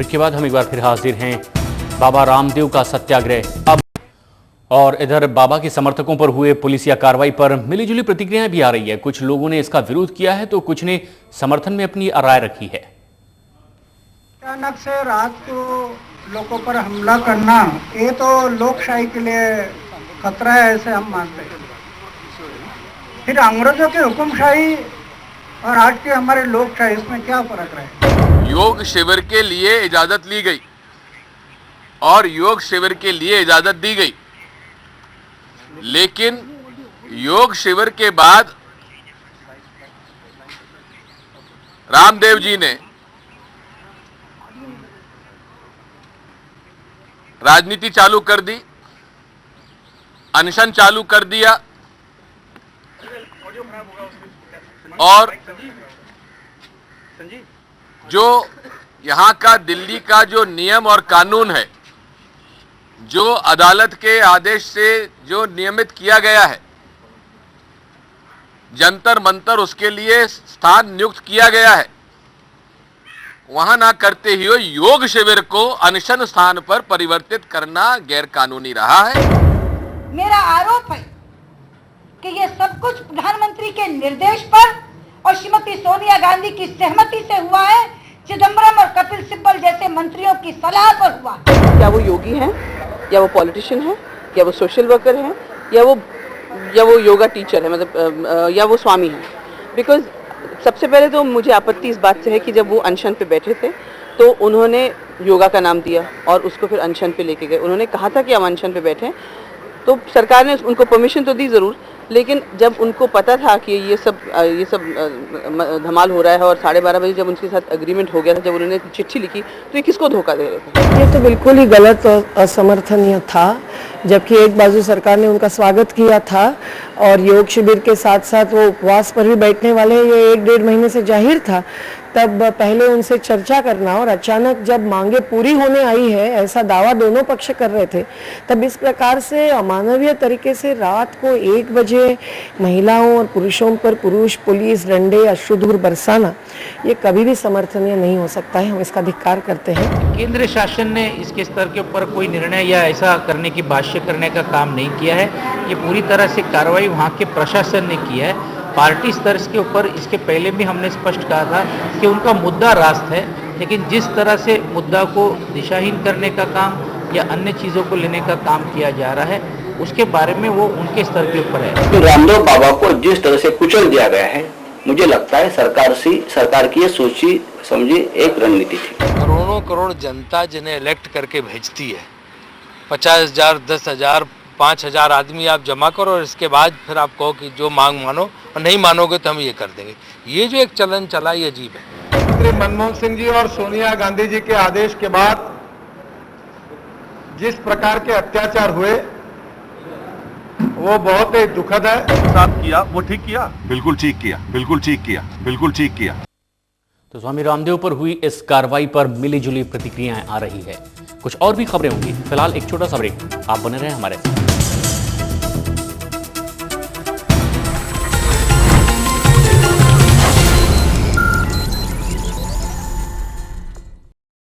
Break के बाद हम एक बार फिर हाजिर हैं। बाबा रामदेव का सत्याग्रह अब और इधर बाबा के समर्थकों पर हुए पुलिसिया कार्रवाई पर मिलीजुली प्रतिक्रियाएं भी आ रही है। कुछ लोगों ने इसका विरोध किया है तो कुछ ने समर्थन में अपनी राय रखी है। अचानक से रात को लोगों पर हमला करना ये तो लोकशाही के लिए खतरा है, ऐसे हम मानते हैं। फिर अंग्रेजों की हुकुमशाही और आज की हमारी लोकशाही, इसमें क्या फर्क रहे? योग शिविर के लिए इजाजत ली गई और योग शिविर के लिए इजाजत दी गई, लेकिन योग शिविर के बाद रामदेव जी ने राजनीति चालू कर दी, अनशन चालू कर दिया और जो यहां का दिल्ली का जो नियम और कानून है, जो अदालत के आदेश से जो नियमित किया गया है, जंतर मंतर उसके लिए स्थान नियुक्त किया गया है, वहां ना करते हुए योग शिविर को अनशन स्थान पर परिवर्तित करना गैरकानूनी रहा है। मेरा आरोप है कि ये सब कुछ प्रधानमंत्री के निर्देश पर और श्रीमती सोनिया गांधी की सहमति से हुआ है। चिदम्बरम और कपिल सिब्बल जैसे मंत्रियों की सलाह पर हुआ। क्या वो योगी हैं, या वो पॉलिटिशियन हैं, या वो सोशल वर्कर हैं, या वो योगा टीचर है, मतलब या वो स्वामी हैं? बिकॉज सबसे पहले तो मुझे आपत्ति इस बात से है कि जब वो अनशन पे बैठे थे तो उन्होंने योगा का नाम दिया और उसको फिर अनशन पे लेके गए। उन्होंने कहा था कि हम अनशन पे बैठे, तो सरकार ने उनको परमिशन तो दी ज़रूर, लेकिन जब उनको पता था कि ये सब धमाल हो रहा है और 12:30 बजे जब उनके साथ एग्रीमेंट हो गया था, जब उन्होंने चिट्ठी लिखी, तो ये किसको धोखा दे रहे थे? ये तो बिल्कुल ही गलत और असमर्थनीय था। जबकि एक बाजू सरकार ने उनका स्वागत किया था और योग शिविर के साथ साथ वो उपवास पर भी बैठने वाले, ये 1-1.5 महीने से जाहिर था। तब पहले उनसे चर्चा करना और अचानक जब मांगे पूरी होने आई है, ऐसा दावा दोनों पक्ष कर रहे थे, तब इस प्रकार से अमानवीय तरीके से रात को 1 बजे महिलाओं और पुरुषों पर पुरुष पुलिस डंडे अश्रुधूर बरसाना, ये कभी भी समर्थनीय नहीं हो सकता है। हम इसका धिक्कार करते हैं। केंद्र शासन ने इसके स्तर के ऊपर कोई निर्णय या ऐसा करने की भाष्य करने का काम नहीं किया है। ये पूरी तरह से कार्रवाई वहाँ के प्रशासन ने की है। पार्टी स्तर के ऊपर इसके पहले भी हमने स्पष्ट कहा था कि उनका मुद्दा राष्ट्र है, लेकिन जिस तरह से मुद्दा को दिशाहीन करने का काम या अन्य चीज़ों को लेने का काम किया जा रहा है, उसके बारे में वो उनके स्तर के ऊपर है। तो रामदेव बाबा को जिस तरह से कुचल दिया गया है, मुझे लगता है सरकार की ये सोची समझी एक रणनीति थी। करोड़ों करोड़ जनता जिन्हें इलेक्ट करके भेजती है, 50,000, 10,000, 5,000 आदमी आप जमा करो और इसके बाद फिर आप कहो कि जो मांग मानो और नहीं मानोगे तो हम ये कर देंगे। ये जो एक चलन चला, ये अजीब है। मंत्री मनमोहन सिंह जी और सोनिया गांधी जी के आदेश के बाद जिस प्रकार के अत्याचार हुए वो बहुत ही दुखद है। साथ किया वो ठीक किया, बिल्कुल ठीक किया, बिल्कुल ठीक किया, बिल्कुल ठीक किया। तो स्वामी रामदेव पर हुई इस कार्रवाई पर मिलीजुली प्रतिक्रियाएं आ रही है। कुछ और भी खबरें होंगी। फिलहाल एक छोटा सा ब्रेक, आप बने रहें हमारे साथ।